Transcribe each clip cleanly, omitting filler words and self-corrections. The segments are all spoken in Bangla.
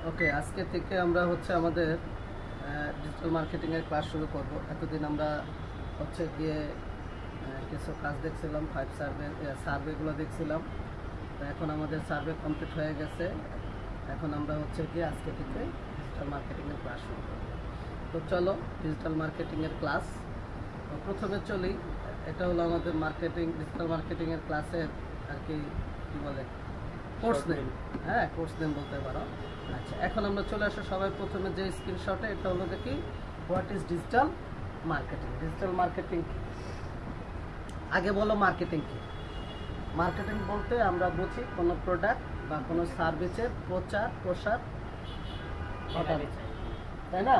ওকে, আজকে থেকে আমরা আমাদের ডিজিটাল মার্কেটিংয়ের ক্লাস শুরু করব। এতদিন আমরা গিয়ে কিছু কাজ দেখছিলাম, 5 সার্ভেগুলো দেখছিলাম। তো এখন আমাদের সার্ভে কমপ্লিট হয়ে গেছে। এখন আমরা গিয়ে আজকে থেকে ডিজিটাল মার্কেটিংয়ের ক্লাস শুরু করব। তো চলো ডিজিটাল মার্কেটিংয়ের ক্লাস। তো প্রথমে চলি, এটা হলো আমাদের ডিজিটাল মার্কেটিংয়ের ক্লাসের আর কি বলে কোর্স নেম। হ্যাঁ, কোর্স নেম বলতে পারো। আচ্ছা, এখন আমরা চলে আসো সবাই প্রথমে যে স্ক্রিনশটে, এটা হলো কি what is digital marketing. Digital marketing কি? আগে বলো মার্কেটিং কি? মার্কেটিং বলতে আমরা বুঝি কোনো প্রোডাক্ট বা কোনো সার্ভিসের প্রচার প্রসার ঘটানো, তাই না?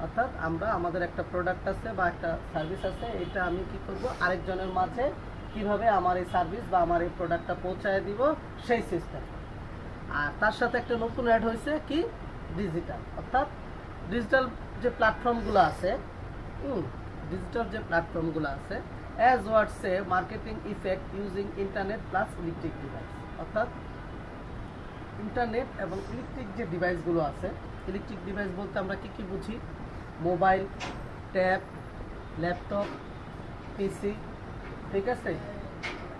অর্থাৎ আমাদের একটা প্রোডাক্ট আছে বা একটা সার্ভিস আছে, এটা আমি কি করব, আরেকজনের মাঝে কিভাবে আমার এই সার্ভিস বা আমার এই প্রোডাক্টটা পৌঁছায় দিব, সেই সিস্টেম। আর তার সাথে একটা নতুন অ্যাড হয়েছে কি, ডিজিটাল। অর্থাৎ ডিজিটাল যে প্ল্যাটফর্মগুলো আছে, as word say marketing effect using internet plus electric device. অর্থাৎ ইন্টারনেট এবং ইলেকট্রিক যে ডিভাইসগুলো আছে, ইলেকট্রিক ডিভাইস বলতে আমরা কি কি বুঝি? মোবাইল, ট্যাব, ল্যাপটপ, পিসি, ঠিক আছে,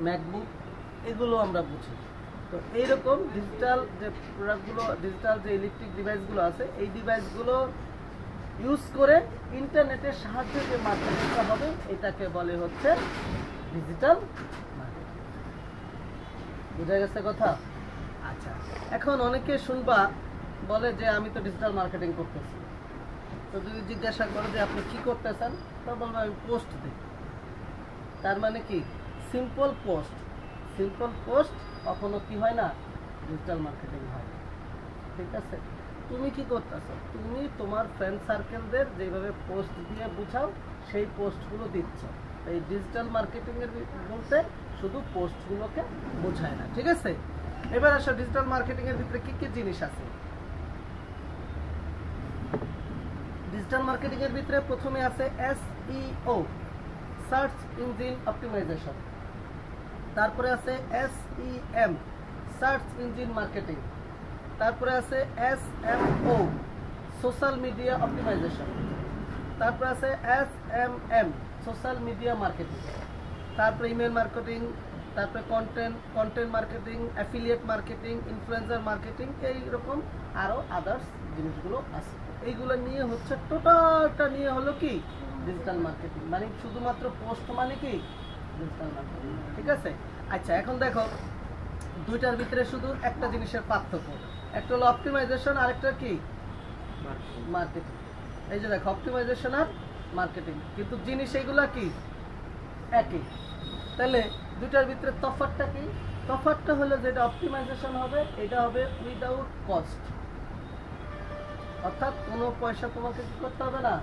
ম্যাকবুক, এগুলো আমরা বুঝি। তো এইরকম ডিজিটাল যে প্রোডাক্টগুলো, ডিজিটাল যে ইলেকট্রিক ডিভাইসগুলো আছে, এই ডিভাইসগুলো ইউজ করে ইন্টারনেটের সাহায্যে যে মার্কেটিংটা হবে, এটাকে বলে ডিজিটাল মার্কেটিং। বুঝা গেছে কথা? আচ্ছা, এখন অনেকে শুনবা বলে যে আমি তো ডিজিটাল মার্কেটিং করতেছি। তো যদি জিজ্ঞাসা করো যে আপনি কি করতেছেন, তো বলবো আমি পোস্ট দিই। তার মানে কি, সিম্পল পোস্ট। সিম্পল পোস্ট কখনো কি হয় না, ডিজিটাল মার্কেটিং হয়। ঠিক আছে, তুমি কি করতেছো? তুমি তোমার ফ্রেন্ড সার্কেলদের যেভাবে পোস্ট দিয়ে বুঝাও, সেই পোস্টগুলো দিচ্ছ। এই ডিজিটাল মার্কেটিং এর বলতে শুধু পোস্টগুলোকে বোঝায় না। ঠিক আছে, এবার আসো ডিজিটাল মার্কেটিং এর ভিতরে কি কি জিনিস আছে। ডিজিটাল মার্কেটিং এর ভিতরে প্রথমে আছে SEO, সার্চ ইঞ্জিন অপটিমাইজেশন। তারপরে আছে SEM, সার্চ ইঞ্জিন মার্কেটিং। তারপরে আছে SMO, সোশ্যাল মিডিয়া অপটিমাইজেশন। তারপরে আছে SMM, সোশ্যাল মিডিয়া মার্কেটিং। তারপরে ইমেল মার্কেটিং, তারপরে content marketing, affiliate marketing, influencer marketing, এইরকম আরও আদার্স জিনিসগুলো আছে। এইগুলো নিয়ে টোটালটা নিয়ে হলো কি ডিজিটাল মার্কেটিং। মানে শুধুমাত্র পোস্ট মানে কি ডিজিটাল মার্কেটিং। ঠিক আছে, আচ্ছা এখন দেখো দুইটার ভিতরে শুধু একটা জিনিসের পার্থক্য, একটা হলো অপটিমাইজেশন, আরেকটা কি মার্কেটিং। এই যে দেখো অপটিমাইজেশন আর মার্কেটিং, কিন্তু জিনিস এইগুলা কি একই। তাহলে দুইটার ভিতরে তফাৎটা কি? তফাৎটা হলো যেটা অপটিমাইজেশন হবে, এটা হবে উইদাউট কস্ট। অর্থাৎ কোনো পয়সা তোমাকে কি করতে হবে না,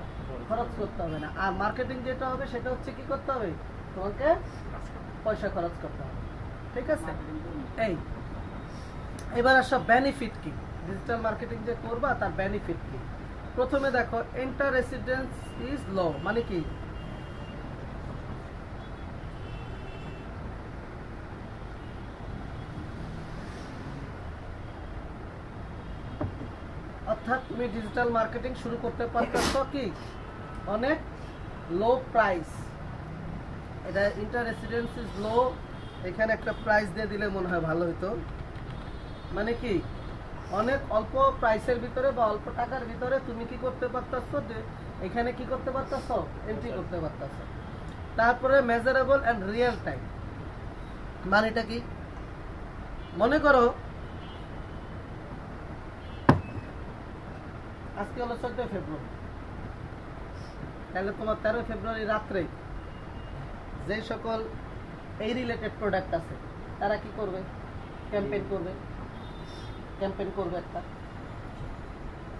খরচ করতে হবে না। আর মার্কেটিং যেটা হবে সেটা কি করতে হবে, তোমাকে পয়সা খরচ করতে হবে। ঠিক আছে, এবার আসো বেনিফিট কি, ডিজিটাল মার্কেটিং যে করবা তার বেনিফিট কি। প্রথমে দেখো এন্টার রেসিডেন্স ইজ লো, মানে কি অর্থাৎ তুমি ডিজিটাল মার্কেটিং শুরু করতে পারতেছো কি অনেক লো প্রাইস। এটা ইন্টার রেসিডেন্স ইজ লো, এখানে একটা প্রাইস দিয়ে দিলে মনে হয় ভালো হতো। মানে কি অনেক অল্প প্রাইসের ভিতরে বা অল্প টাকার ভিতরে তুমি কি করতে পারতেছো, যে এখানে কি করতে পারতেছো, এন্ট্রি করতে পারতেছো। তারপরে মেজারেবল অ্যান্ড রিয়েল টাইম, মানে এটা কি, মনে করো আজকে হলো 14 ফেব্রুয়ারি, তাহলে তোমার 13 ফেব্রুয়ারি রাত্রে যে সকল এই রিলেটেড প্রোডাক্ট আছে তারা কি করবে, ক্যাম্পেইন করবে একটা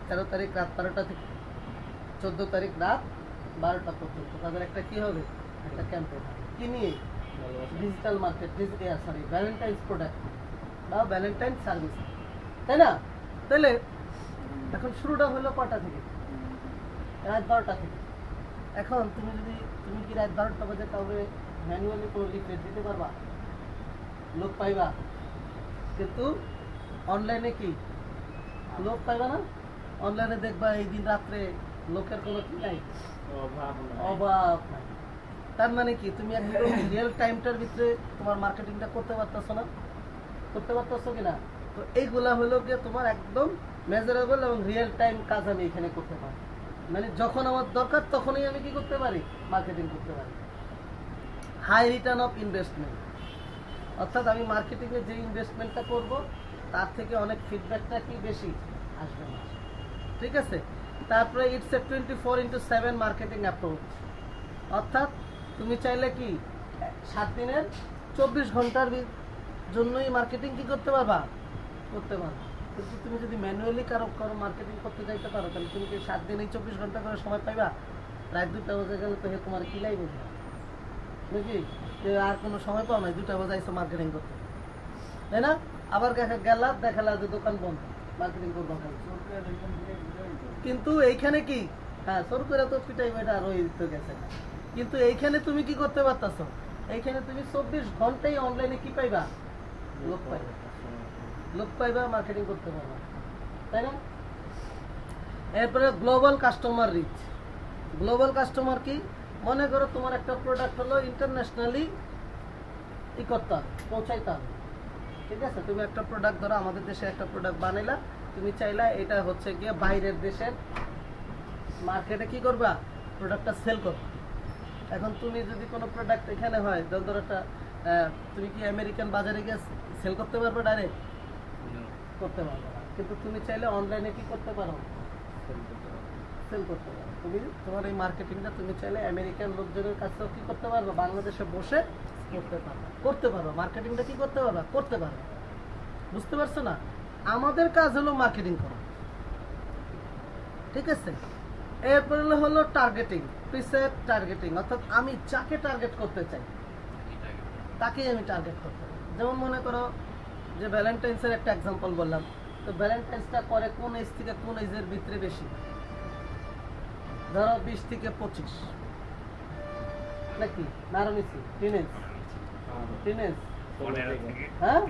13 তারিখ রাত 12টা থেকে 14 তারিখ রাত 12টা পর্যন্ত তাদের একটা কি হবে, একটা ক্যাম্পেইন। কি নিয়ে, ডিজিটাল মার্কেট, ভ্যালেন্টাইন্স প্রোডাক্ট বা ভ্যালেন্টাইন সার্ভিস, তাই না? তাহলে এখন শুরুটা হলো কটা থেকে, রাত 12টা থেকে। এখন তুমি কি রাত 12টা বাজে কাউকে ম্যানুয়ালি কোনো লিফলেট দিতে পারবা, লোক পাইবা? কিন্তু অনলাইনে কি লোক পাইবা না, অনলাইনে দেখবা এই দিন রাত্রে লোকের কোনো কি নাই, অভাব নাই। তার মানে কি তুমি একদম রিয়েল টাইমটার ভিতরে তোমার মার্কেটিংটা করতে পারতেছো না, করতে পারতেছো কিনা? তো এইগুলা হলো গিয়ে তোমার একদম মেজারেবল এবং রিয়েল টাইম কাজ আমি এখানে করতে পারি, মানে যখন আমার দরকার তখনই আমি কি করতে পারি, মার্কেটিং করতে পারি। হাই রিটার্ন অফ ইনভেস্টমেন্ট, অর্থাৎ আমি মার্কেটিংয়ে যে ইনভেস্টমেন্টটা করব তার থেকে অনেক ফিডব্যাকটা কি বেশি আসবে না, ঠিক আছে। তারপরে ইটস এ 24/7 মার্কেটিং অ্যাপ্রোচ, অর্থাৎ তুমি চাইলে কি 7 দিনের 24 ঘন্টার জন্যই মার্কেটিং কি করতে পারবা, করতে পারবা। কিন্তু তুমি যদি ম্যানুয়ালি কারো মার্কেটিং করতে যাইতে পারো তাহলে তুমি কি 7 দিন এই 24 ঘন্টা করে সময় পাইবা? রাত 2টা বাজে গেলে তো হে তোমার কিলাই বুঝবে নাকি, আর কোনো সময় পাও না, 2টা বাজে আইসো মার্কেটিং করতে, তাই না? আবার দেখালা যে দোকান বন্ধ, মার্কেটিং করবো। কিন্তু এইখানে কি, হ্যাঁ সর করে তো পিটাই বেটা আর ওই তো গেছে না, কিন্তু এইখানে তুমি কি করতে পারতাছো, এইখানে তুমি 24 ঘন্টাই অনলাইনে কি পাইবা, লোক পাইবা, লোক পাইবা, মার্কেটিং করতে পারবা, তাই না? এরপরে global customer reach. Global customer কি, মনে করো তোমার একটা প্রোডাক্ট হলো ইন্টারন্যাশনালি ই করতে হবে, পৌঁছাইতে হবে, ঠিক আছে। তুমি একটা প্রোডাক্ট ধরো আমাদের দেশে একটা প্রোডাক্ট বানাইলা, তুমি চাইলা এটা হচ্ছে গিয়ে বাইরের দেশের মার্কেটে কি করবা, প্রোডাক্টটা সেল করবা। এখন তুমি যদি কোনো প্রোডাক্ট এখানে হয়, ধরো একটা তুমি কি আমেরিকান বাজারে গিয়ে সেল করতে পারবে, ডাইরেক্ট করতে পারবে না, কিন্তু তুমি চাইলে অনলাইনে কি করতে পারো, সেল করতে পারো। তুমি তোমার এই মার্কেটিংটা তুমি চাইলে আমেরিকান লোকজনের কাছেও কি করতে পারবে, বাংলাদেশে বসে করতে পারো, মার্কেটিংটা কি করতে পারবা, করতে পারো। বুঝতে পারছো না? আমাদের কাজ হলো মার্কেটিং করা, ঠিক আছে। এরপরে হলো টার্গেটিং, প্রিসেট টার্গেটিং, অর্থাৎ আমি যাকে টার্গেট করতে চাই তাকেই আমি টার্গেট করতে পারি। যেমন মনে করো যে ভ্যালেন্টাইন্সের একটা এক্সাম্পল বললাম, তো ভ্যালেন্টাইন্সটা করে কোন এজ থেকে কোন এজের ভিতরে বেশি, ধরো 20 থেকে 25 নাকি নারো নিচে, টিনেজ, হ্যাঁ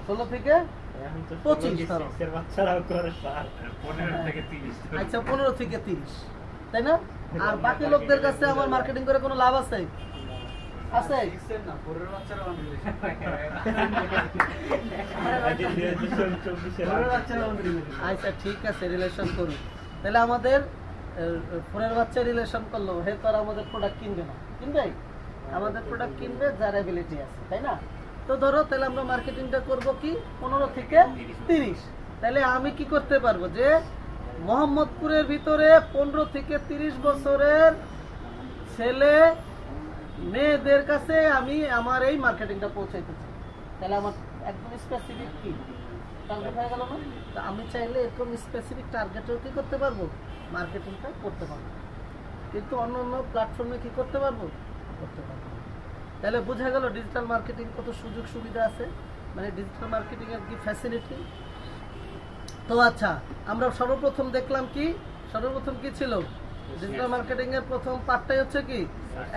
16 থেকে 25, আচ্ছা 15 থেকে 30, তাই না? আর বাকি লোকদের কাছে আমার মার্কেটিং করে কোনো লাভ আছে? আছে আচ্ছা ঠিক আছে, রিলেশন করুন। তাহলে আমাদের ফোনের বাচ্চা রিলেশন করলো, হে তো আর আমাদের প্রোডাক্ট কিনবে না, কিনবে? আমাদের প্রোডাক্ট কিনবে যার অ্যাবিলিটি আছে, তাই না? তো ধরো তাহলে আমরা মার্কেটিংটা করব কি 15 থেকে 30। তাহলে আমি কি করতে পারবো যে মোহাম্মদপুরের ভিতরে 15 থেকে 30 বছরের ছেলে মেয়েদের কাছে আমি আমার এই মার্কেটিংটা পৌঁছাইতে চাই। তাহলে আমার একদম স্পেসিফিক কি টার্গেট হয়ে গেল না? তো আমি চাইলে এরকম স্পেসিফিক টার্গেটেও কি করতে পারবো, মার্কেটিংটা করতে পারবো। কিন্তু অন্য অন্য প্ল্যাটফর্মে কি করতে পারবো, করতে পারবো। তাহলে বোঝা গেল ডিজিটাল মার্কেটিং কত সুযোগ সুবিধা আছে, মানে ডিজিটাল মার্কেটিং এর কি ফ্যাসিলিটি। তো আচ্ছা, আমরা সর্বপ্রথম দেখলাম কি, সর্বপ্রথম কি ছিল ডিজিটাল মার্কেটিং এর প্রথম পার্টটাই হচ্ছে কি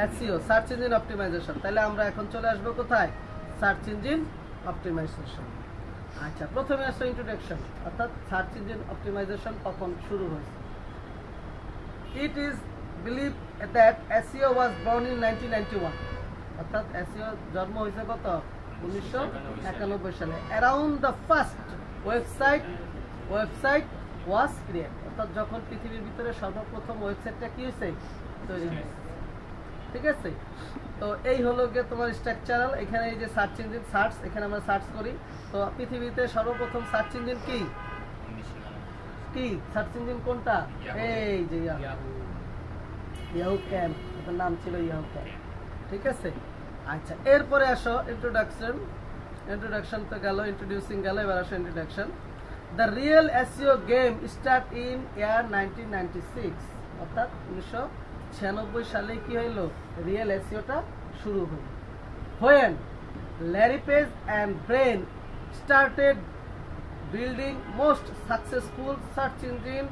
এসইও, সার্চ ইঞ্জিন অপটিমাইজেশন। তাহলে আমরা এখন চলে আসবো কোথায়, সার্চ ইঞ্জিন অপটিমাইজেশন। আচ্ছা, প্রথমে আসছে ইন্ট্রোডাকশন, অর্থাৎ সার্চ ইঞ্জিন অপটিমাইজেশন কখন শুরু হয়েছে। It is believed that SEO was born in 1991, অর্থাৎ SEO জন্ম হয়েছে কত 1991 সালে। Around the first website was created, অর্থাৎ যখন পৃথিবীর ভিতরে সর্বপ্রথম ওয়েবসাইটটা কি হয়েছে, তৈরি হয়েছে, ঠিক আছে। তো এই হলো গিয়ে তোমার স্ট্রাকচারাল। এখানে এই যে সার্চ ইঞ্জিন সার্চ, এখানে আমরা সার্চ করি, তো পৃথিবীতে সর্বপ্রথম সার্চ ইঞ্জিন কি কি সার্চ ইঞ্জিন কোনটা, এই যে ইয়াহু ক্যাম্প, এটার নাম ছিল ইয়াহু ক্যাম্প, ঠিক আছে। আচ্ছা, এরপরে আসো ইন্ট্রোডাকশন তো গেল, ইন্ট্রোডিউসিং গেল, এবার আসো introduction. The real SEO game start in year 1996, অর্থাৎ 1996 সালে কি হইলো, রিয়েল এসইওটা শুরু হলো। When Larry Page and Brain started building most successful search engine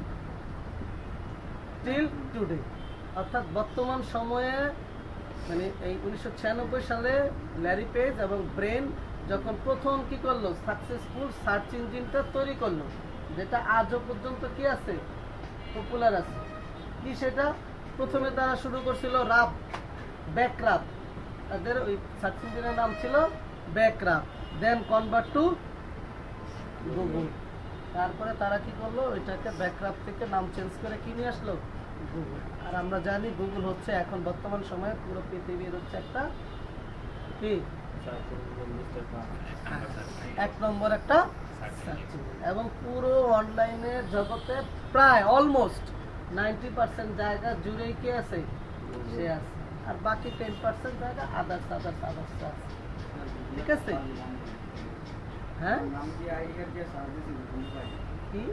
till today, অর্থাৎ বর্তমান সময়ে মানে এই 1996 সালে ল্যারি পেজ এবং ব্রেন যখন প্রথম কি করলো, সাকসেসফুল সার্চ ইঞ্জিনটা তৈরি করলো, যেটা আজও পর্যন্ত কি আছে, পপুলার আছে। কি সেটা? প্রথমে তারা শুরু করছিল রাব, ব্যাকরাব, তাদের ওই সার্চ ইঞ্জিনের নাম ছিল ব্যাকরাব, দেন কনভার্ট টু গুগল। তারপরে তারা কি করলো, ওইটাকে ব্যাকরাব থেকে নাম চেঞ্জ করে কি নিয়ে আসলো, গুগল। আর আমরা জানি গুগল হচ্ছে এখন বর্তমান সময়ে পুরো পৃথিবীর হচ্ছে একটা কি এক নম্বর একটা সার্চ ইঞ্জিন, এবং পুরো অনলাইনের জগতে প্রায় অলমোস্ট 90% জায়গা জুড়েই কি আছে, সে আছে। আর বাকি 10% জায়গা আদার্স আছে। ঠিক আছে? হ্যাঁ, নাম দিয়ে আইডি কার্ড দিয়ে সার্চ দিছি গুগল পাই কি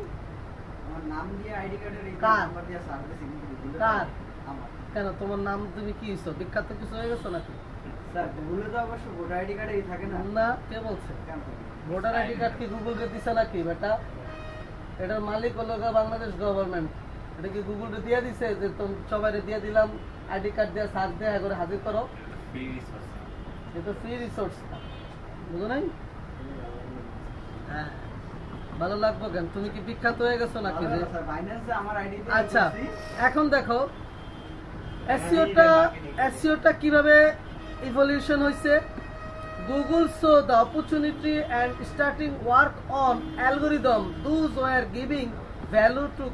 আমার নাম দিয়ে আইডি কার্ডের এই কার? নাম্বার দিয়ে সার্চ দিছি গুগল কার? আমার। কেন তোমার নাম তুমি কি হইছো, বিখ্যাত কিছু হয়ে গেছো নাকি? স্যার গুগলে তো অবশ্য ভোটার আইডি কার্ডেই থাকে না। না, কে বলছে? কেন? ভোটার আইডি কার্ড কি গুগলকে দিছে নাকি বেটা? এটার মালিক হলো বাংলাদেশ গভর্নমেন্ট। এটা কি গুগলকে দিয়ে দিছে যে তুমি সবাই দিয়ে দিলাম আইডি কার্ড দিয়ে সার্চ দিয়ে করে হাজির করো? এটা ফ্রি রিসোর্স, বুঝো নাই? হ্যাঁ, ভালো লাগবে কেন? তুমি কি বিখ্যাত হয়ে গেছো নাকি? যে স্যার বাইন্যান্সে আমার আইডি দিয়ে আচ্ছা, এখন দেখো এসইওটা কিভাবে ইভলিউশন হয়েছে। Google saw the opportunity and starting work on algorithm those were giving value to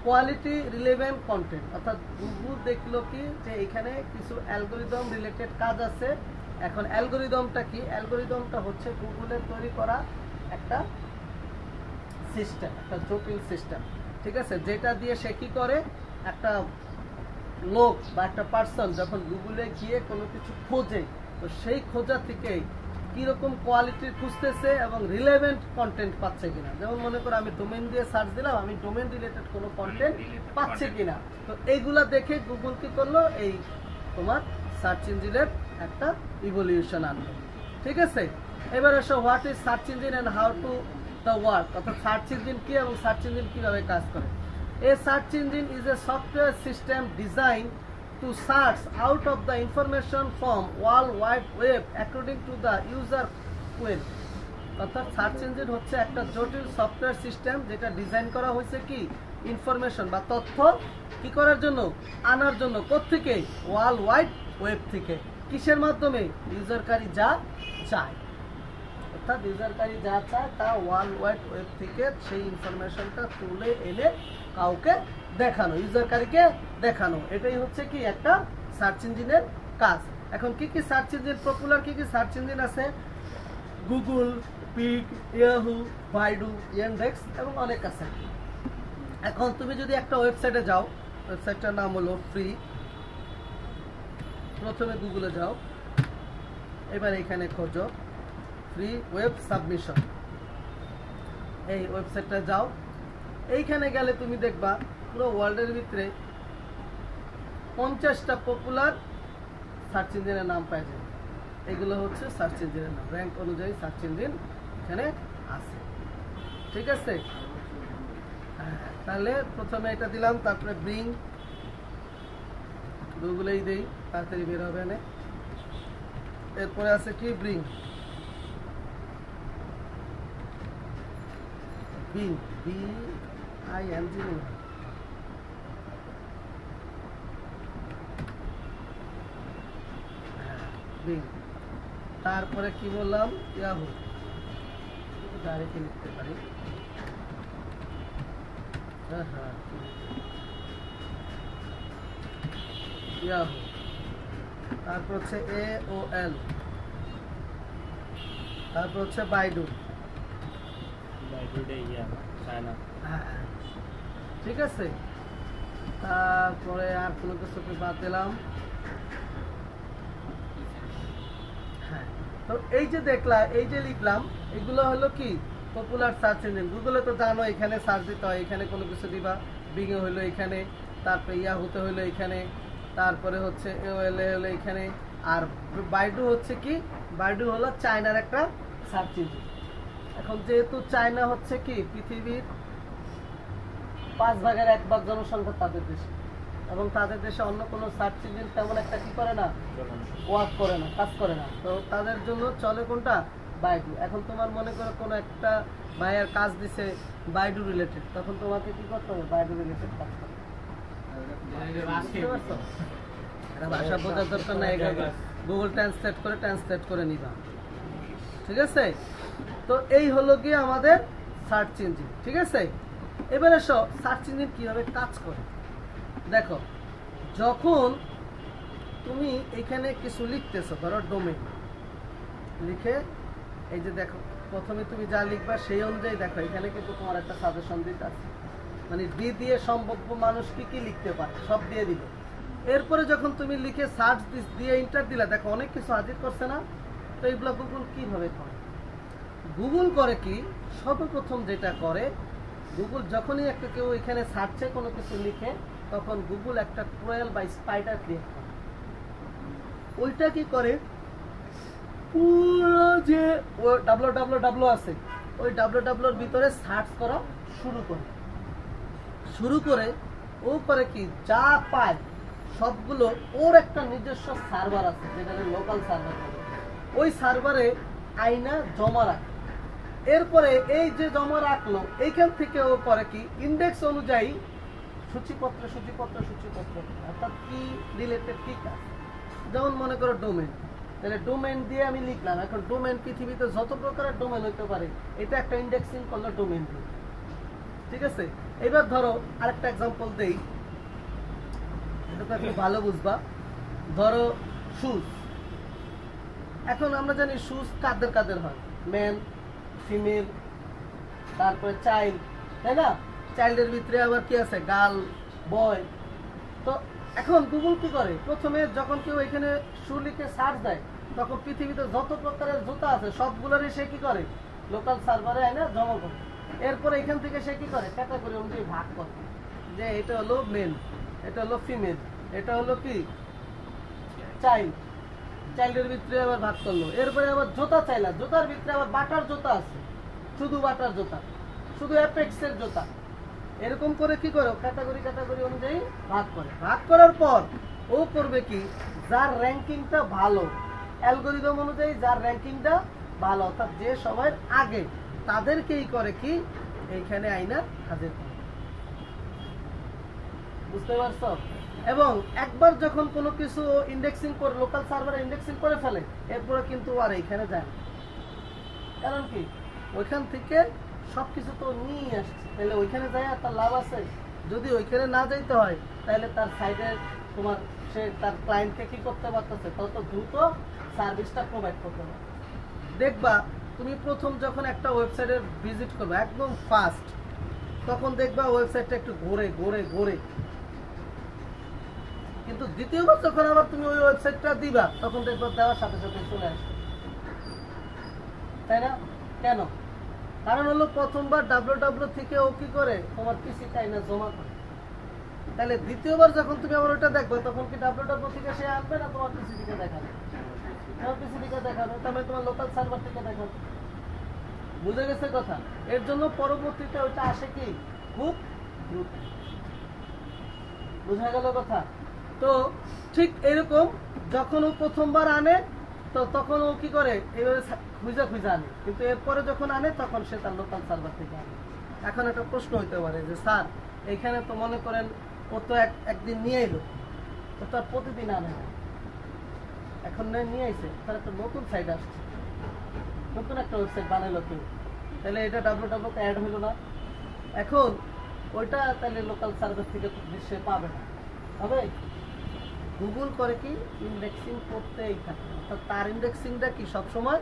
quality relevant content। অর্থাৎ গুগল দেখলো কি যে এখানে কিছু অ্যালগরিদম রিলেটেড কাজ আছে। এখন অ্যালগরিদমটা কি? অ্যালগরিদমটা হচ্ছে গুগলের তৈরি করা একটা সিস্টেম, একটা জটিল সিস্টেম, ঠিক আছে, যেটা দিয়ে সে কি করে, একটা লোক বা একটা পার্সন যখন গুগলে গিয়ে কোনো কিছু খোঁজে, তো সেই খোঁজা থেকে কিরকম কোয়ালিটির খুঁজতেছে এবং রিলেভেন্ট কন্টেন্ট পাচ্ছে কিনা। যেমন মনে করো আমি ডোমেন দিয়ে সার্চ দিলাম, আমি ডোমেন রিলেটেড কোনো কন্টেন্ট পাচ্ছে কিনা, তো এইগুলা দেখে গুগল কি করলো, এই তোমার সার্চ ইঞ্জিনের একটা ইভলিউশন আনলো। ঠিক আছে, এবার এসো what is search engine and how to the work. অর্থাৎ সার্চ ইঞ্জিন কি এবং সার্চ ইঞ্জিন কিভাবে কাজ করে। A search engine is a software system designed to search out of the information from World Wide Web according to the user query। অর্থাৎ সার্চ ইঞ্জিন হচ্ছে একটা জটিল সফটওয়্যার সিস্টেম যেটা ডিজাইন করা হয়েছে কি, ইনফরমেশন বা তথ্য কি করার জন্য, আনার জন্য। কোত্থেকে? ওয়ার্ল্ড ওয়াইড ওয়েব থেকে। কিসের মাধ্যমে? ইউজারকারী যা চায়, অর্থাৎ ইউজারকারী যা চায় তা ওয়ার্ল্ড ওয়াইড ওয়েব থেকে সেই ইনফরমেশনটা তুলে এনে কাউকে দেখানো, ইউজারকারীকে দেখানো। এটাই হচ্ছে কি একটা সার্চ ইঞ্জিনের কাজ। এখন কি কি সার্চ ইঞ্জিন পপুলার, কি কি সার্চ ইঞ্জিন আছে? গুগল, পিক, ইয়াহু, বাইডু, ইয়ানডেক্স এবং অনেক আছে। এখন তুমি যদি একটা ওয়েবসাইটে যাও, ওয়েবসাইটটার নাম হলো ফ্রি। প্রথমে গুগলে যাও, এবার এখানে খোঁজো ফ্রি ওয়েব সাবমিশন, এই ওয়েবসাইটটা যাও। এইখানে গেলে তুমি দেখবা পুরো ওয়ার্ল্ডের ভিতরে 50টা পপুলার সার্চ ইঞ্জিনের নাম পাওয়া যায়। এগুলো হচ্ছে সার্চ ইঞ্জিনের নাম, র্যাঙ্ক অনুযায়ী সার্চ ইঞ্জিন এখানে আছে। ঠিক আছে, তাহলে প্রথমে এটা দিলাম, তারপরে ব্রিং, গুগলেই দেই, তাড়াতাড়ি বের হবে না। এরপরে আছে কি, ব্রিং, বিং, BING, বিং। তারপরে কি বললাম, ইয়াহু, ডাইরেক্ট লিখতে পারি। ইয়াহু। তারপর হচ্ছে AOL, তারপর হচ্ছে বাইডু। ঠিক আছে, তারপরে আর কোনো কিছু বাদ দিলাম। হ্যাঁ, তো এই যে দেখলাম, এই যে লিখলাম, এগুলো হলো কি পপুলার সার্চ ইঞ্জিন। গুগলে তো জানো এখানে সার্চ দিতে হয়, এখানে কোনো কিছু দিবা, বিংয়ে হইলো এখানে, তারপরে ইয়াহুতে হইলো এখানে, তারপরে হচ্ছে AOL হলো এখানে। আর বাইডু হচ্ছে কি, বাইডু হলো চায়নার একটা সার্চ ইঞ্জিন। এখন যেহেতু চায়না হচ্ছে কি পৃথিবীর 1/5 জনসংখ্যা তাদের দেশে, এবং তাদের দেশে অন্য কোনো সার্চ ইঞ্জিন তেমন একটা কি করে না, ওয়ার্ক করে না, কাজ করে না। তো তাদের জন্য চলে কোনটা, বাইডু। এখন তোমার মনে করো কোনো একটা ভাইয়ের কাজ দিছে বাইডু রিলেটেড, তখন তোমাকে কি করতে হবে? বাইডু রিলেটেড কাজ করতে হবে। বুঝতে পারছো? এটা ভাষা বোঝার দরকার নাই, গুগল ট্রান্সলেট করে নিবা। ঠিক আছে? তো এই হলো গিয়ে আমাদের সার্চ ইঞ্জিন। ঠিক আছে, এবার এসো সার্চ ইঞ্জিন কিভাবে কাজ করে। দেখো, যখন তুমি এখানে কিছু লিখতেছো, ধরো ডোমেইন লিখে, এই যে দেখো প্রথমে তুমি যা লিখবা সেই অনুযায়ী দেখো এখানে কিন্তু তোমার একটা সাজেশন দিতে আছে, মানে ডি দিয়ে সম্ভাব্য মানুষ কি কি লিখতে পারে সব দিয়ে দিল। এরপরে যখন তুমি লিখে সার্চ দিয়ে এন্টার দিলা, দেখো অনেক কিছু হাজির করছে না? তো এইগুলো গুগল কিভাবে করে? গুগল করে কি, সর্বপ্রথম যেটা করে, গুগল যখনই একটা কেউ এখানে সার্চে কোনো কিছু লিখে, তখন গুগল একটা ট্রেল বা স্পাইডার ক্রিয়েট করে। ওইটা কি করে, পুরো যে www আছে ওই www ভিতরে সার্চ করা শুরু করে ও করে কি, যা পায় সবগুলো ওর একটা নিজস্ব সার্ভার আছে, যেটা লোকাল সার্ভার, ওই সার্ভারে আইনা জমা রাখে। এরপরে এই যে জমা রাখলো, এইখান থেকে ও করে কি, ইন্ডেক্স অনুযায়ী সূচিপত্র অর্থাৎ কি রিলেটেড কি কাজ। যেমন মনে করো ডোমেন, তাহলে ডোমেন দিয়ে আমি লিখলাম। এখন ডোমেন পৃথিবীতে যত প্রকারের ডোমেন হইতে পারে, এটা একটা ইন্ডেক্সিং করলো ডোমেন দিয়ে। ঠিক আছে, এবার ধরো আরেকটা এক্সাম্পল দেই, এটা তো একটু ভালো বুঝবা। ধরো শুজ। এখন আমরা জানি শুজ কাদের হয়, মেন, ফিমেল, তারপরে চাইল্ড, তাই না? চাইল্ডের ভিতরে আবার কি আছে, গার্ল, বয়। তো এখন গুগল কি করে, প্রথমে যখন কেউ এখানে শু লিখে সার্চ দেয়, তখন পৃথিবীতে যত প্রকারের জুতা আছে সবগুলোরই সে কি করে, লোকাল সার্ভারে এনে জমা করে। এরপরে এখান থেকে সে কি করে, ক্যাটাগরি অনুযায়ী ভাগ করে, যে এটা হলো মেল, এটা হলো ফিমেল, এটা হলো কি চাইল্ডের ভিতরে আবার ভাগ করলো। এরপরে আবার জুতা চাইলা, জুতার ভিতরে আবার বাটার জুতা আছে, শুধু বাটার জুতা, শুধু অ্যাপেক্সের জুতা। এরকম করে কি করো, ক্যাটাগরি অনুযায়ী ভাগ করে। ভাগ করার পর ও করবে কি, যার র্যাঙ্কিংটা ভালো, অ্যালগরিদম অনুযায়ী যার র্যাঙ্কিংটা ভালো, অর্থাৎ যে সবার আগে, তাদেরকেই করে কি এইখানে আইনা হাজির করে। বুঝতে পারছো? এবং একবার যখন কোনো কিছু ইন্ডেক্সিং করে, লোকাল সার্ভারে ইন্ডেক্সিং করে ফেলে, এরপরে কিন্তু আর এইখানে যায় না। কারণ কি, ওইখান থেকে সবকিছু তো নিয়ে আসছে, তাহলে ওইখানে যায় আর তার লাভ আছে। যদি ওইখানে না যাইতে হয়, তাহলে তার সাইডে তোমার সে তার ক্লায়েন্টকে কি করতে পারতেছে, তত দ্রুত সার্ভিসটা প্রোভাইড করতে পারে। দেখবা তুমি প্রথম যখন একটা ওয়েবসাইটে ভিজিট করবে একদম ফাস্ট, তখন দেখবা ওয়েবসাইটটা একটু ঘোরে, কিন্তু দ্বিতীয়বার যখন আবার তুমি ওই ওয়েবসাইটটা দিবা, তখন দেখবা দেওয়ার সাথে সাথে চলে আসবে, তাই না? কেন? কারণ হলো প্রথমবার www থেকে ও কি করে, তোমার পিসিতে আইনা জমা করে। তাহলে দ্বিতীয়বার যখন তুমি আবার ওটা দেখবে, তখন কি www থেকে সে আনবে না তোমার পিসি থেকে দেখাবে? তোমার পিসি থেকে দেখাবে, তাহলে তোমার লোকাল সার্ভার থেকে দেখাবে। বুঝে গেছে কথা? এর জন্য পরবর্তীতে ওইটা আসে কি, খুব দ্রুত। বুঝা গেল কথা? তো ঠিক এরকম যখন ও প্রথমবার আনে, তো তখন ও কি করে, এইভাবে খুঁজা আনে, কিন্তু এরপরে যখন আনে তখন সে তার লোকাল সার্ভার থেকে আনে। এখন একটা প্রশ্ন হইতে পারে যে স্যার, এইখানে তো মনে করেন ও তো একদিন নিয়ে এলো, তো তার প্রতিদিন আনে না, এখন নিয়ে আইছে, তার একটা নতুন সাইট আসছে, নতুন একটা ওয়েবসাইট বানাইলো কেউ, তাহলে এটা www তে অ্যাড হইলো না। এখন ওইটা তাহলে লোকাল সার্ভার থেকে সে পাবে না, হবে? গুগল করে কি, ইন্ডেক্সিং করতেই থাকে, অর্থাৎ তার ইন্ডেক্সিংটা কি সবসময়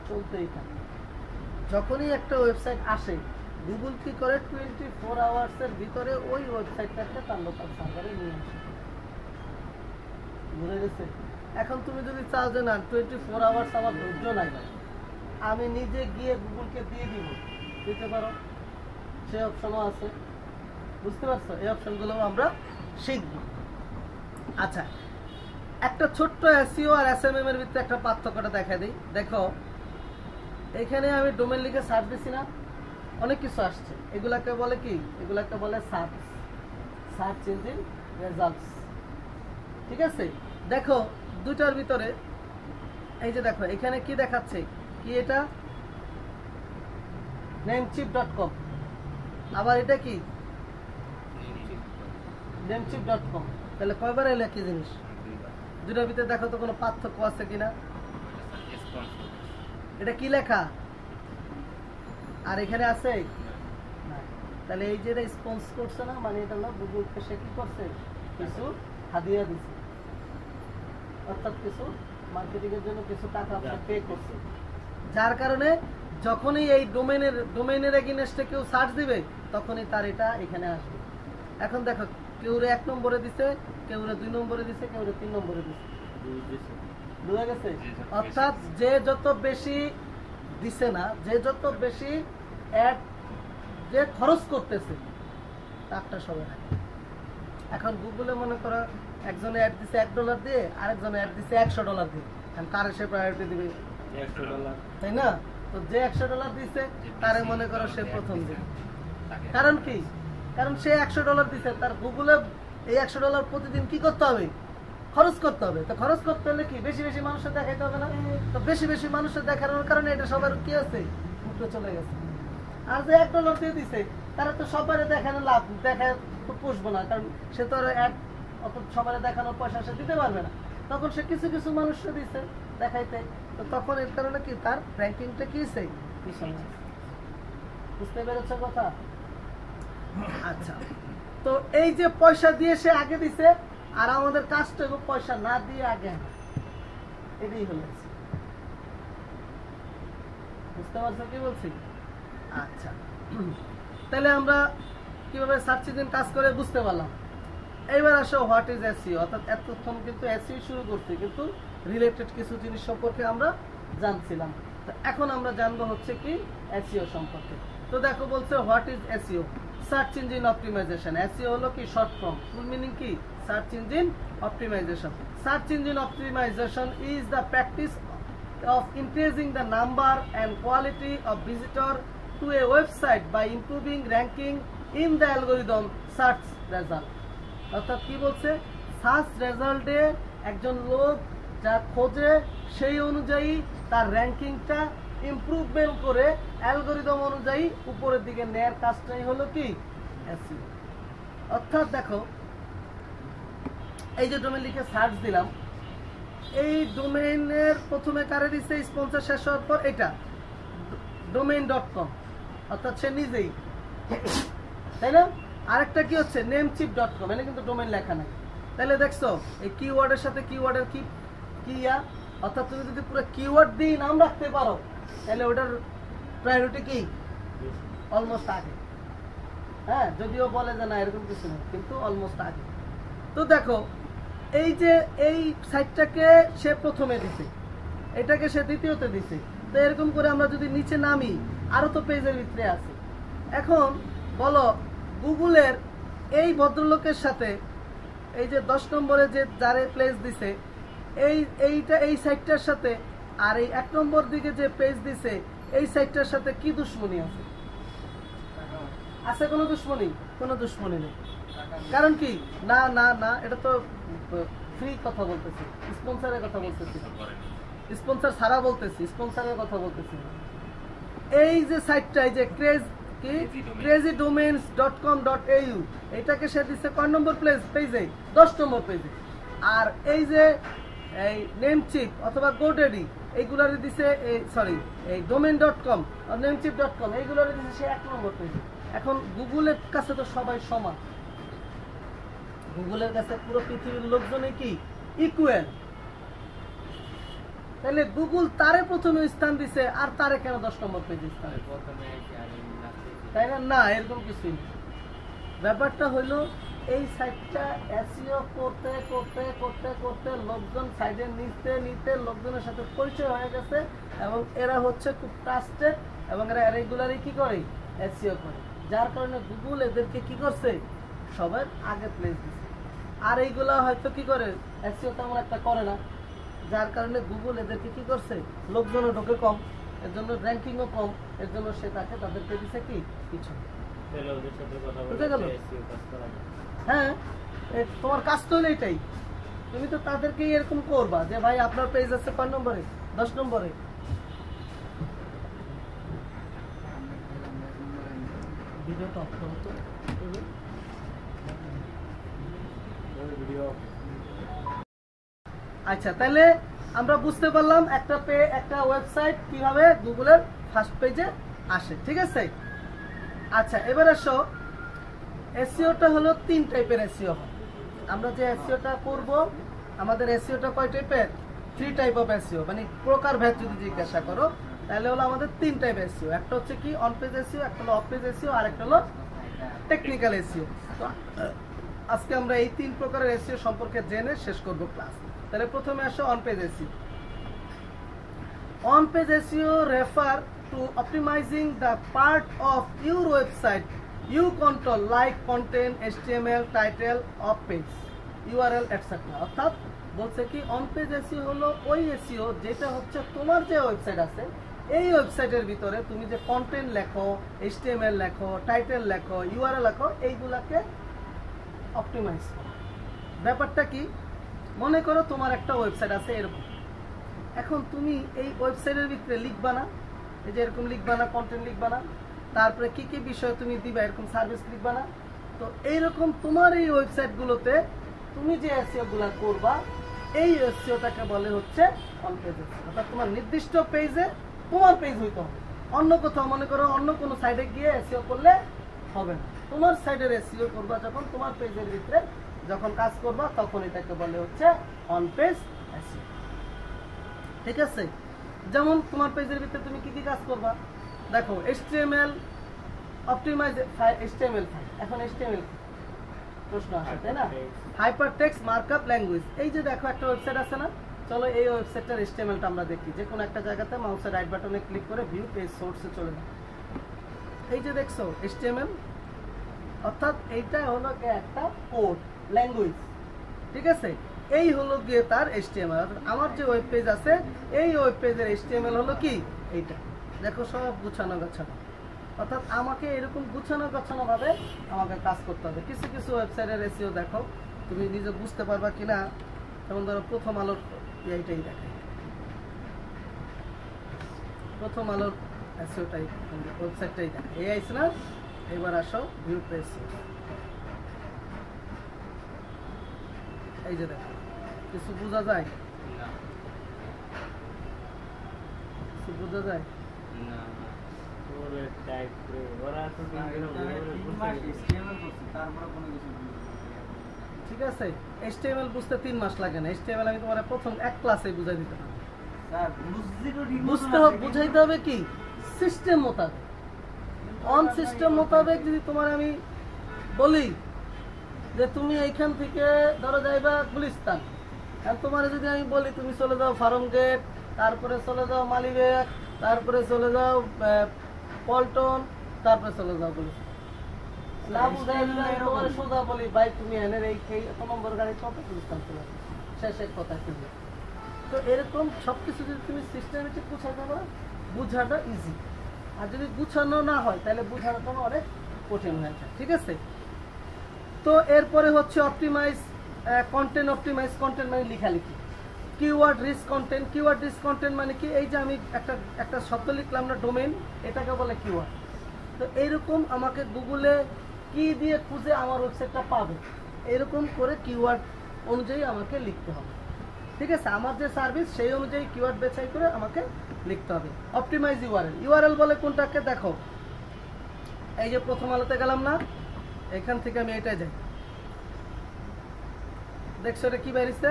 চলতেই থাকে। যখনই একটা ওয়েবসাইট আসে, গুগল কি করে, 24 আওয়ার্সের ভিতরে ওই ওয়েবসাইটটাকে তার লোকাল সার্ভারে নিয়ে আসে। বুঝে গেছে? এখন তুমি যদি চাও যে না 24 আওয়ার্স আমার ধৈর্য নাই, আমি নিজে গিয়ে গুগলকে দিয়ে দিতে পারো, সেই অপশনও আছে। বুঝতে পারছো? এই অপশনগুলো আমরা শিখব। আচ্ছা, একটা ছোট্ট এসইও আর এসএমএম এর ভিতরে একটা পার্থক্যটা দেখা দিই। দেখো, এখানে আমি ডোমেন লিখে সার্চ দিছি না, অনেক কিছু আসছে, এগুলাকে বলে কি, এগুলাকে বলে সার্চ ইঞ্জিন রেজাল্টস। ঠিক আছে? দেখো দুটার ভিতরে, এই যে দেখো এখানে কি দেখাচ্ছে, কি কি এটা namecheap.com, আবার এটা কি namecheap.com। তাহলে কয়বার এলো একই জিনিস? দুটার ভিতরে দেখো তো কোনো পার্থক্য আছে কিনা। এটা কি লেখা আর এখানে আছে না। তাহলে এই যে রেসপন্স করছে না, মানে এটা হলো গুগলকে সে কি করছে, কিছু হাদিয়া দিছে, অর্থাৎ কিছু মার্কেটিং এর জন্য কিছু টাকা পে করছে, যার কারণে যখনই এই ডোমেইনের এগেইনস্টে কেউ সার্চ দিবে তখনই তার এটা এখানে আসবে। এখন দেখো কেউ 1 নম্বরে দিছে, কেউ 2 নম্বরে দিছে, কেউ 3 নম্বরে দিছে, বুঝা গেছে? অর্থাৎ যে যত বেশি দিছে না, যে যত বেশি অ্যাড যে খরচ করতেছে তারটা সবাই রাখে। এখন গুগলে মনে করো একজনে অ্যাড দিছে $1 দিয়ে, আরেকজনে অ্যাড দিছে $100 দিয়ে, এখন কারে সে প্রায়োরিটি দিবে? $100, তাই না? তো যে $100 দিছে তারে মনে করো সে প্রথম দিবে। কারণ কি? কারণ সে $100 দিছে, তার গুগলে এই $100 প্রতিদিন কি করতে হবে? খরচ করতে হবে। তো খরচ করতে হলে কি বেশি বেশি মানুষের দেখাইতে হবে না? তো বেশি বেশি মানুষের দেখানোর কারণে এটা সবার কি আছে, মুখে চলে গেছে। আর যে $1 দিয়ে দিছে তারা তো সবাই দেখানো লাভ দেখায় তো পুষবো না, কারণ সে তো আর অত সবাই দেখানোর পয়সা সে দিতে পারবে না। তখন সে কিছু কিছু মানুষকে দিছে দেখাইতে, তো তখন এর কারণে কি তার র্যাঙ্কিংটা কি হয়েছে, বুঝতে পেরেছ কথা? আচ্ছা, তো এই যে পয়সা দিয়ে সে আগে দিছে, আর আমাদের কাজটা পয়সা না দিয়ে আগে, এটাই হলো। বুঝতে পারছো কি বলছি? আচ্ছা, তাহলে আমরা কিভাবে সার্চ ইঞ্জিন কাজ করে বুঝতে পারলাম। এইবার আসো হোয়াট ইজ এসইও, অর্থাৎ এতক্ষণ কিন্তু এসইও শুরু করছি, কিন্তু রিলেটেড কিছু জিনিস সম্পর্কে আমরা জানছিলাম। তো এখন আমরা জানবো হচ্ছে কি এসইও সম্পর্কে। তো দেখো বলছে what is SEO, search engine optimization. SEO হলো কি শর্ট ফর্ম, ফুল মিনিং কি search engine optimization. Search engine optimization is the practice of increasing the number and quality of visitor to a website by improving ranking in the algorithm search result। অর্থাৎ কি বলছে, সার্চ রেজাল্টে একজন লোক যা খোঁজে সেই অনুযায়ী তার র্যাঙ্কিংটা ইমপ্রুভমেন্ট করে অ্যালগরিদম অনুযায়ী উপরের দিকে নেয়ার কাজটাই হলো কি এসইও। অর্থাৎ দেখো এই যে ডোমেইন লিখে সার্চ দিলাম, এই ডোমেইনের প্রথমে কারে দিচ্ছে, স্পন্সর শেষ হওয়ার পর এটা domain.com, অর্থাৎ সে নিজেই, তাই না? আরেকটা কি হচ্ছে namecheap.com, এখানে কিন্তু ডোমেইন লেখা নাই। তাহলে দেখছো এই কিওয়ার্ডের সাথে কিওয়ার্ডের কি ইয়া, অর্থাৎ তুমি যদি পুরো কিওয়ার্ড দিয়ে নাম রাখতে পারো তাহলে ওটার প্রায়োরিটি কি অলমোস্ট আগে। হ্যাঁ, যদিও বলে যে না এরকম কিছু নেই, কিন্তু অলমোস্ট আগে। তো দেখো এই যে এই সাইটটাকে সে প্রথমে দিছে, এটাকে সে দ্বিতীয়তে দিছে। তো এরকম করে আমরা যদি নিচে নামি আরো তো পেজের ভিতরে আছে। এখন বলো গুগলের এই ভদ্রলোকের সাথে এই যে 10 নম্বরে যে যারে প্লেস দিছে এই সাইটটার সাথে আর এই 1 নম্বর দিকে যে পেজ দিছে এই সাইটটার সাথে কি দুশ্মনী আছে? আছে কোনো দুশ্মনী? কোনো দুশ্মনী নেই। কারণ কি না না না, এটা তো ফ্রি কথা বলতেছি, স্পন্সরের কথা বলতেছি, স্পন্সর ছাড়া বলতেছি, স্পন্সরের কথা বলতেছি। এই যে সাইটটা এই যে crazydomains.com.au এটাকে সে দিচ্ছে কয় নম্বর পেজে? 10 নম্বর পেজে। আর এই যে এই নেমচিপ অথবা গোডেডি এইগুলারে দিছে, সরি এই domain.com আর namecheap.com এইগুলারে দিছে সে 1 নম্বর পেজে। এখন গুগলের কাছে তো সবাই সমান, গুগলের কাছে পুরো পৃথিবীর লোকজনই কি ইকুয়াল। তাহলে গুগল তারে প্রথমে স্থান দিছে আর তারে কেন 10 নম্বর পেজে স্থান? তাই না? না, এরকম কিছুই নেই। ব্যাপারটা হলো এই সাইটটা এসইও করতে করতে করতে করতে লোকজন সাইডে নিতে নিতে লোকজনের সাথে পরিচয় হয়ে গেছে, এবং এরা হচ্ছে খুব ট্রাস্টেড, এবং এরা রেগুলারই কি করে এসইও করে, যার কারণে গুগল এদেরকে কি করছে সবার আগে প্লেস দিচ্ছে। আর এইগুলা হয়তো কি করে এসইও তেমন একটা করে না, যার কারণে গুগল এদেরকে কি করছে, লোকজনও ঢোকে কম, এর জন্য র্যাঙ্কিংও কম, এর জন্য সে তাদেরকে দিচ্ছে কি কিছু। হ্যাঁ, তোমার কাজ তো হলো এটাই, তুমি তো তাদেরকে এরকম করবা যে ভাই আপনার পেজ আছে 5 নম্বরে 10 নম্বরে, ভিডিওটা অফ করো তো। আচ্ছা, তাহলে আমরা বুঝতে পারলাম একটা ওয়েবসাইট কিভাবে গুগলের ফার্স্ট পেজে আসে, ঠিক আছে। আচ্ছা, এবার আসো, এসইওটা হলো 3 টাইপের এসইও হয়। আমরা যে এসইওটা করব, আমাদের এসইওটা কয় টাইপের? 3 টাইপ অফ এসইও, মানে প্রকারভেদ যদি জিজ্ঞাসা করো তাহলে হলো আমাদের 3 টাইপ এসইও। একটা হচ্ছে কি অন পেজ এসইও, একটা হলো অফ পেজ এসইও, আর একটা হলো টেকনিক্যাল এসইও। তো আজকে আমরা এই 3 প্রকারের এসইও সম্পর্কে জেনে শেষ করব ক্লাস। তাহলে প্রথমে আসো on page SEO. On page SEO refer to optimizing the part of your website you control, like content, HTML, title of page, URL etc. অর্থাৎ বলছে কি অন পেজ এসইও হলো ওই এসইও যেটা হচ্ছে তোমার যে ওয়েবসাইট আছে এই ওয়েবসাইটের ভিতরে তুমি যে কন্টেন্ট লেখো, HTML লেখো, টাইটেল লেখো, URL লেখো, এইগুলাকে অপটিমাইজ করো। ব্যাপারটা কি, মনে করো তোমার একটা ওয়েবসাইট আছে এরকম, এখন তুমি এই ওয়েবসাইটের ভিতরে লিখবা না, এই যে এরকম লিখবা না, কন্টেন্ট লিখবা না, তারপরে কি কি বিষয় তুমি দিবা, এরকম সার্ভিস লিখবা না। তো এইরকম তোমার এই ওয়েবসাইটগুলোতে তুমি যে এসইও গুলা করবা এই এসইওটাকে বলে হচ্ছে অন পেজ এসইও। অর্থাৎ তোমার নির্দিষ্ট পেজে তোমার পেজ হইতে হবে, অন্য কোথাও মনে করো অন্য কোনো সাইটে গিয়ে এসইও করলে হবে না। তোমার সাইটের এসইও করবা যখন তোমার পেজের ভিতরে যখন কাজ করবা তখন এটাকে বলে হচ্ছে অন পেজ এসইও, ঠিক আছে। যেমন তোমার পেজের ভিতরে তুমি কি কি কাজ করবা, দেখো HTML অপটিমাইজ HTML ফাইল, এখন HTML প্রশ্ন আসে তাই না, হাইপারটেক্সট মার্কআপ ল্যাঙ্গুয়েজ। এই যে দেখো একটা ওয়েবসাইট আছে না, চলো এই ওয়েবসাইটটার HTML টা আমরা দেখি। যে কোনো একটা জায়গাতে মাউসের রাইট বাটনে ক্লিক করে ভিউ পেজ সোর্সে চলে যাও। এই যে দেখছো HTML, অর্থাৎ এইটা হলো একটা কোড ল্যাঙ্গুয়েজ, ঠিক আছে। এই হলো গিয়ে তার HTML। আমার যে ওয়েব পেজ আছে এই ওয়েব পেজের HTML হলো কি এইটা, দেখো সব গুছানো গাছানো। অর্থাৎ আমাকে এরকম গুছানো গাছানো ভাবে আমাকে কাজ করতে হবে। কিছু কিছু ওয়েবসাইটের এসইও দেখো তুমি নিজে বুঝতে পারবা কিনা, যেমন ধরো প্রথম আলোর এইটাই দেখাই, প্রথম আলোর এসইওটাই ওয়েবসাইটটাই দেখে এই আইছে না। এবার আসো ভিউ পেজ, এই যে দেখো কিছু বোঝা যায়, কিছু বোঝা যায় না ওরে টাইপ করে ওরা তো ঠিক আছে। HTML বুঝতে 3 মাস লাগে না, HTML আমি তোমার প্রথম এক ক্লাসে বুঝাই দিতে পারি। স্যার বুঝলি তো ঠিক বুঝতে হবে, বুঝাইতে হবে কি সিস্টেম মোতাবেক, অন সিস্টেম মোতাবেক। যদি তোমার আমি বলি যে তুমি এইখান থেকে ধরো যাইবা গুলিস্তান, আর তোমার যদি আমি বলি তুমি চলে যাও ফার্ম গেট, তারপরে চলে যাও মালিবাগ, তারপরে চলে যাও পল্টন, তারপরে চলে যাও গুলিস্তান, না বুঝাই তোমার সোজা বলি ভাই তুমি এনের এই এত নম্বর গাড়ি কত গুলিস্তান চলে যাও, শেষের কথা কিন্তু। তো এরকম সবকিছু যদি তুমি সিস্টেমেটিক বুঝাই দেবা বুঝাটা ইজি, আর যদি গুছানো না হয় তাহলে বুঝানো তোমার অনেক কঠিন হয়ে যায়, ঠিক আছে। তো এরপরে হচ্ছে অপটিমাইজ কন্টেন্ট। অপটিমাইজ কন্টেন্ট মানে লেখালেখি। Keyword rich content. Keyword rich content মানে কি, এই যে আমি একটা শব্দ লিখলাম না ডোমেইন, এটাকে বলে কিওয়ার্ড। তো এইরকম আমাকে গুগলে কি দিয়ে খুঁজে আমার ওয়েবসাইটটা পাবে, এরকম করে কিওয়ার্ড অনুযায়ী আমাকে লিখতে হবে, ঠিক আছে। আমার যে সার্ভিস সেই অনুযায়ী কিওয়ার্ড বেছাই করে আমাকে লিখতে হবে। Optimise URL. ইউআরএল বলে কোনটাকে, দেখো এই যে প্রথম আলোতে গেলাম না, এখান থেকে আমি এটাই যাই, দেখছো এটা কি বেরিয়েছে,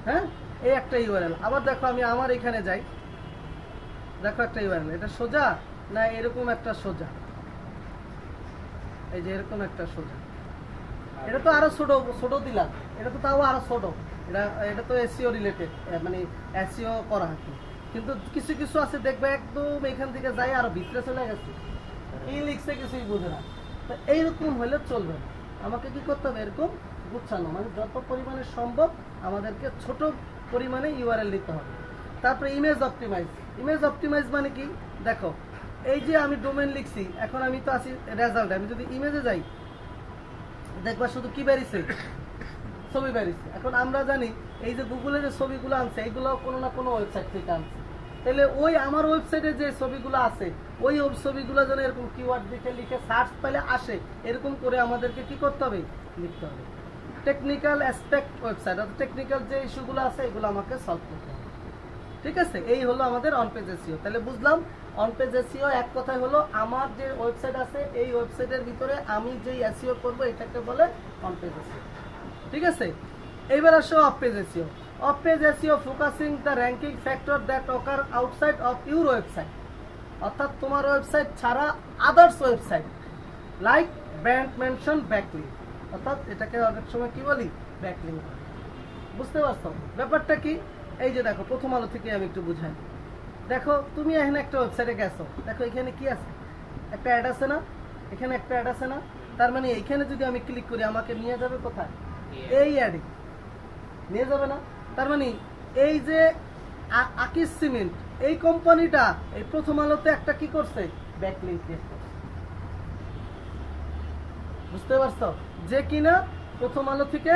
হ্যাঁ এই একটা ইউআরএল। আবার দেখো আমি আমার এখানে যাই, দেখো একটা ইউআরএল, এটা সোজা না এরকম একটা সোজা, এই যে এরকম একটা সোজা, এটা তো আরো ছোট ছোট দিলাম, এটা তো তাও আরো ছোট, এটা তো এসইও রিলেটেড, মানে এসইও করা আর কি। কিন্তু কিছু কিছু আছে দেখবে একদম এখান থেকে যাই আরো ভিতরে চলে গেছে, কি লিখছে কিছুই বুঝে না। তো এইরকম হলে চলবে না, আমাকে কি করতে হবে এরকম গুছানো, মানে যত পরিমাণে সম্ভব আমাদেরকে ছোট পরিমাণে ইউআরএল দিতে হবে। তারপরে ইমেজ অপটিমাইজ। ইমেজ অপটিমাইজ মানে কি, দেখো এই যে আমি ডোমেইন লিখছি, এখন আমি তো আছি রেজাল্ট, আমি যদি ইমেজে যাই দেখবা শুধু কি বেরিয়েছে, ছবি বেরিয়েছে। এখন আমরা জানি এই যে গুগলের যে ছবিগুলো আনছে এইগুলো কোনো না কোনো ওয়েবসাইট থেকে আনছে, তাহলে ওই আমার ওয়েবসাইটে যে ছবিগুলো আছে ওই ছবিগুলো যেন এরকম কিওয়ার্ড দিকে লিখে সার্চ পেলে আসে, এরকম করে আমাদেরকে কি করতে হবে, লিখতে হবে। টেকনিক্যাল অ্যাসপেক্ট ওয়েবসাইট, অর্থাৎ টেকনিক্যাল যে ইস্যুগুলো আছে এগুলো আমাকে সলভ করতে হবে। ঠিক আছে, এই হলো আমাদের অন পেজ এসইও। তাহলে বুঝলাম অন পেজ এসইও এক কথায় হলো আমার যে ওয়েবসাইট আছে এই ওয়েবসাইটের ভিতরে আমি যেই এসইও করব এটাকে বলে অন পেজ এসইও। ঠিক আছে, এইবার আসো of page SEO. Of page SEO focusing the ranking factor that ochre outside of your website, অর্থাৎ তোমার ওয়েবসাইট ছাড়া others website like brand mention backlink, অর্থাৎ এটাকে অনেক সময় কি বলি, ব্যাকলিঙ্ক। বুঝতে পারছো ব্যাপারটা কি? এই যে দেখো প্রথম আলো থেকে আমি একটু বুঝাই। দেখো তুমি এখানে একটা ওয়েবসাইটে গেছো, দেখো এখানে কি আছে, একটা অ্যাড আছে না, এখানে একটা অ্যাড আছে না, তার মানে এইখানে যদি আমি ক্লিক করি আমাকে নিয়ে যাবে কোথায়, এই অ্যাডে নিয়ে যাবে না? তার মানে এই যে আকিস সিমেন্ট এই কোম্পানিটা এই প্রথম আলোতে একটা কি করছে, ব্যাকলিঙ্ক ক্রিয়েট করছে। বুঝতে পারছো, যে কিনা প্রথম আলো থেকে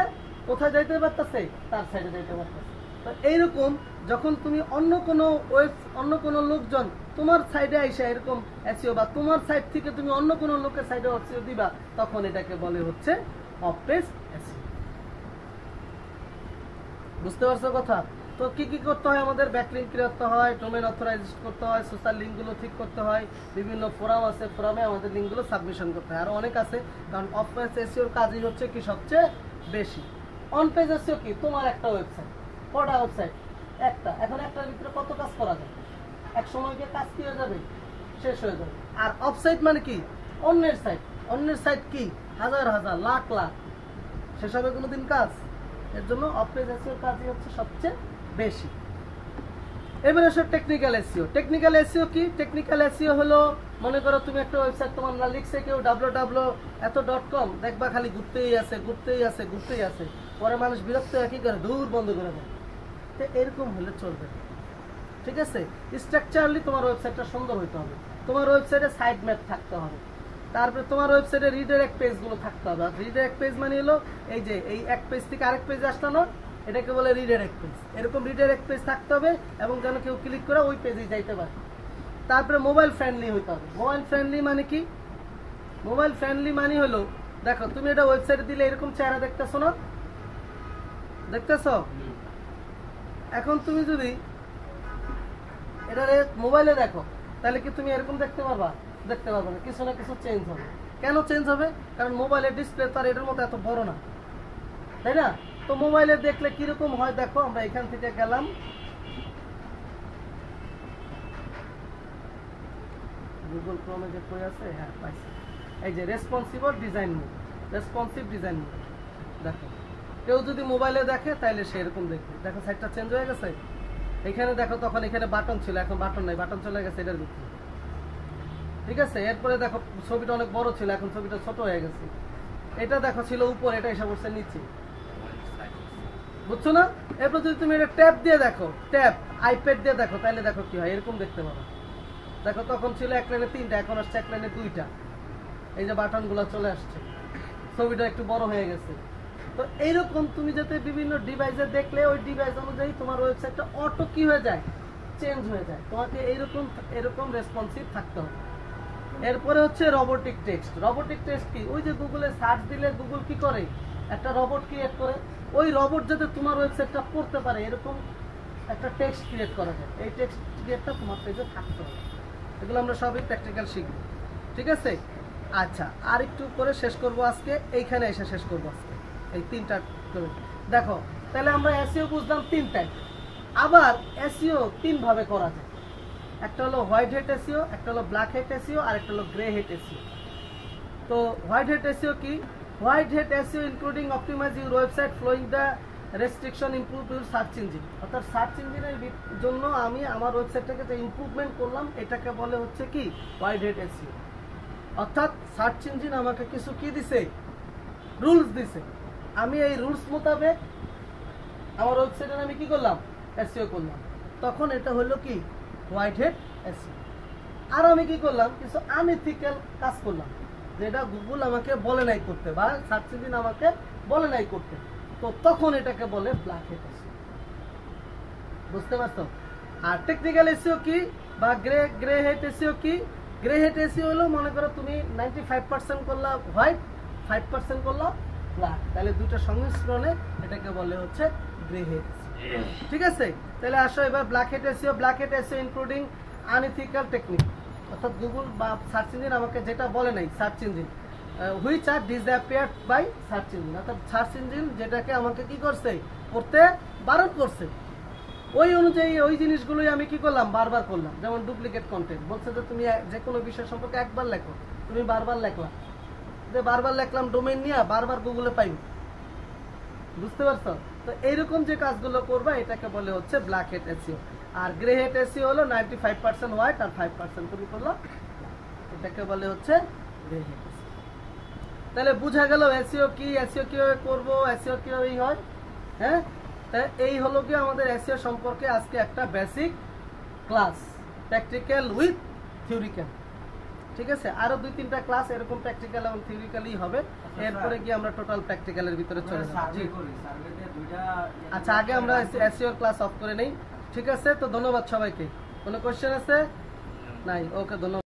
কোথায় যাইতে পারতেছে, তার সাইডে যাইতে পারতেছে। তো এইরকম যখন তুমি অন্য কোনো লোকজন তোমার সাইডে আইসা এরকম এসইও বা তোমার সাইড থেকে তুমি অন্য কোনো লোকের সাইডে এসইও দিবা, তখন এটাকে বলে হচ্ছে অফ পেজ এসইও। বুঝতে পারছো কথা? তো কি কি করতে হয় আমাদের, ব্যাকলিঙ্ক করতে হয়, ডোমেইন অথরাইজ করতে হয়, সোশ্যাল লিঙ্কগুলো ঠিক করতে হয়, বিভিন্ন ফোরাম আছে ফোরামে আমাদের লিঙ্কগুলো সাবমিশন করতে হয়, আর অনেক আছে। কারণ অফ পেজ এসইওর কাজই হচ্ছে কি সবচেয়ে বেশি। অন পেজ এসইও কি, তোমার একটা ওয়েবসাইট, কটা ওয়েবসাইট, একটা, এখন একটার ভিতরে কত কাজ করা যায়, এক সময় গিয়ে কাজ কি হয়ে যাবে, শেষ হয়ে যাবে। আর অফসাইট মানে কি, অন্যের সাইট, অন্যের সাইট কি হাজার হাজার লাখ লাখ, শেষ হবে কোনোদিন কাজ। এর জন্য অফ পেজ এসইওর কাজই হচ্ছে সবচেয়ে বেশি। এবারে আসো টেকনিক্যাল এসইও। টেকনিক্যাল এসইও কি, টেকনিক্যাল এসইও হলো মনে করো তুমি একটা ওয়েবসাইট তোমার না লিখছে কেউ www.com, দেখবা খালি ঘুরতেই আছে ঘুরতেই আছে ঘুরতেই আছে, পরে মানুষ বিরক্ত হয়ে কি করে, দূর বন্ধ করে দেয়। তো এরকম হলে চলবে। ঠিক আছে, স্ট্রাকচারালি তোমার ওয়েবসাইটটা সুন্দর হইতে হবে, তোমার ওয়েবসাইটে সাইড ম্যাপ থাকতে হবে, তারপরে তোমার ওয়েবসাইটে রিডাইরেক্ট পেজগুলো থাকতে হবে। আর রিডাইরেক্ট পেজ মানে হলো এই যে এই এক পেজ থেকে আরেক পেজে আসলো না, এটাকে বলে রিডাইরেক্ট পেজ। এরকম রিডাইরেক্ট পেজ থাকতে হবে এবং যেন কেউ ক্লিক করে ওই পেজে যাইতে পারে। তারপরে মোবাইল ফ্রেন্ডলি হইতে হবে। মোবাইল ফ্রেন্ডলি মানে কি, মোবাইল ফ্রেন্ডলি মানে হলো দেখো তুমি এটা ওয়েবসাইটে দিলে এরকম চেহারা দেখতেছো না, দেখতেছো? এখন তুমি যদি এটা মোবাইলে দেখো তাহলে কি তুমি এরকম দেখতে পারবা, দেখতে পারবে না, কিছু না কিছু চেঞ্জ হবে। কেন চেঞ্জ হবে? কারণ মোবাইলের ডিসপ্লে তো আর এটার মতো এত বড় না, তাই না? তো মোবাইলে দেখলে কিরকম হয় দেখো, আমরা এখান থেকে গেলাম, গুগল ক্রোমে যে কই আছে, হ্যাঁ পাইছি, এই যে responsive design mode, responsive design mode. দেখো কেউ যদি মোবাইলে দেখে তাহলে সে এরকম দেখবে। দেখো সাইডটা চেঞ্জ হয়ে গেছে, এখানে দেখো তখন এখানে বাটন ছিল, এখন বাটন নাই, বাটন চলে গেছে এটার ভিতরে। ঠিক আছে, এরপরে দেখো ছবিটা অনেক বড় ছিল, এখন ছবিটা ছোট হয়ে গেছে। এটা দেখো ছিল উপরে, এটা এসে বসছে নিচে, বুঝছো না? এরপর যদি তুমি এটা ট্যাব দিয়ে দেখো, ট্যাব আইপ্যাড দিয়ে দেখো, তাহলে দেখো কি হয়, এরকম দেখতে পাবো। দেখো তখন ছিল এক লাইনে 3টা, এখন আসছে এক লাইনে 2টা। এই যে বাটন গুলো চলে আসছে, ছবিটা একটু বড় হয়ে গেছে। তো এইরকম তুমি যাতে বিভিন্ন ডিভাইসে দেখলে ওই ডিভাইস অনুযায়ী তোমার ওয়েবসাইটটা অটো কি হয়ে যায়, চেঞ্জ হয়ে যায়। তোমাকে এরকম রেসপন্সিভ থাকতে হবে। এরপরে হচ্ছে রোবোটিক টেক্সট। রোবোটিক টেক্সট কি, ওই যে গুগলে সার্চ দিলে গুগল কি করে, একটা রোবট ক্রিয়েট করে, ওই রোবট যাতে তোমার ওয়েবসাইটটা পড়তে পারে এরকম একটা টেক্সট ক্রিয়েট করা যায়। এই টেক্সট ক্রিয়েটটা তোমার পেজে থাকতে হবে। এগুলো আমরা সবই প্র্যাকটিক্যাল শিখব। ঠিক আছে, আচ্ছা আর একটু করে শেষ করব আজকে, এইখানে এসে শেষ করব আজকে এই 3টা করে। দেখো তাহলে আমরা এসইও বুঝলাম 3টায়, আবার এসইও 3 ভাবে করা যায়। একটা হলো হোয়াইট হেড এসইও, একটা হলো ব্ল্যাক হেড এসইও, আর একটা হলো গ্রে হেড এসইও। তো হোয়াইট হেড এসইও কি, white head SEO including optimize your website flowing the restriction improve your search engine. অর্থাৎ সার্চ ইঞ্জিনের জন্য আমি আমার ওয়েবসাইটটাকে যে ইমপ্রুভমেন্ট করলাম এটাকে বলে হচ্ছে কি হোয়াইট হেড এসইও। অর্থাৎ সার্চ ইঞ্জিন আমাকে কিছু কি দিছে, রুলস দিছে, আমি এই রুলস মোতাবেক আমার ওয়েবসাইটে আমি কি করলাম, এসইও করলাম, তখন এটা হলো কি হোয়াইট হেড এসইও। আর আমি কি করলাম, কিছু আনএথিক্যাল কাজ করলাম যেটা গুগল আমাকে বলে নাই করতে বা সার্চ ইঞ্জিন আমাকে বলে নাই করতে, তো তখন এটাকে বলে ব্ল্যাক হেড এসইও। বুঝতে পারছো? আর টেকনিক্যাল এসইও কি বা গ্রে হেড এসইও কি? গ্রে হেড এসইও হলো মনে করো তুমি 95% করলা হোয়াইট, 5% করলা ব্ল্যাক, তাহলে দুটো সংমিশ্রণে এটাকে বলে হচ্ছে গ্রে হেড। ঠিক আছে, তাহলে আসো এবার black head SEO. Black head SEO including unethical technique, অর্থাৎ গুগল বা সার্চ ইঞ্জিন আমাকে যেটা বলে নাই, search engine which are disappeared by search engine, অর্থাৎ সার্চ ইঞ্জিন যেটাকে আমাকে কি করছে, করতে বারণ করছে, ওই অনুযায়ী ওই জিনিসগুলোই আমি কি করলাম, বারবার করলাম। যেমন ডুপ্লিকেট কন্টেন্ট বলছে যে তুমি যে কোনো বিষয় সম্পর্কে একবার লেখো, তুমি বারবার লেখলাম, যে বারবার লেখলাম ডোমেইন নিয়ে বারবার গুগলে পাইব, বুঝতে পারছো? তো এইরকম যে কাজগুলো করবা এটাকে বলে হচ্ছে ব্ল্যাক হেড এসইও। আর গ্রে হেড এসইও হলো 95% হোয়াইট আর 5% তুমি করলো, এটাকে বলে হচ্ছে গ্রে হেড এসইও। তাহলে বুঝা গেল এসইও কি, এসইও কিভাবে করব, এসইও কিভাবে হয়। হ্যাঁ, এই হলো কি আমাদের এসইও সম্পর্কে আজকে একটা basic class, practical with theoretical. ঠিক আছে, আরো 2-3টা ক্লাস এরকম প্র্যাকটিক্যাল এবং থিওরিক্যালি হবে, এরপরে গিয়ে আমরা টোটাল প্র্যাকটিক্যালের ভিতরে চলে যাব। জি, আচ্ছা, আগে আমরা এসইও ক্লাস অফ করে নেই। ঠিক আছে, তো ধন্যবাদ সবাইকে। কোনো কোশ্চেন আছে? নাই? ওকে, ধন্যবাদ।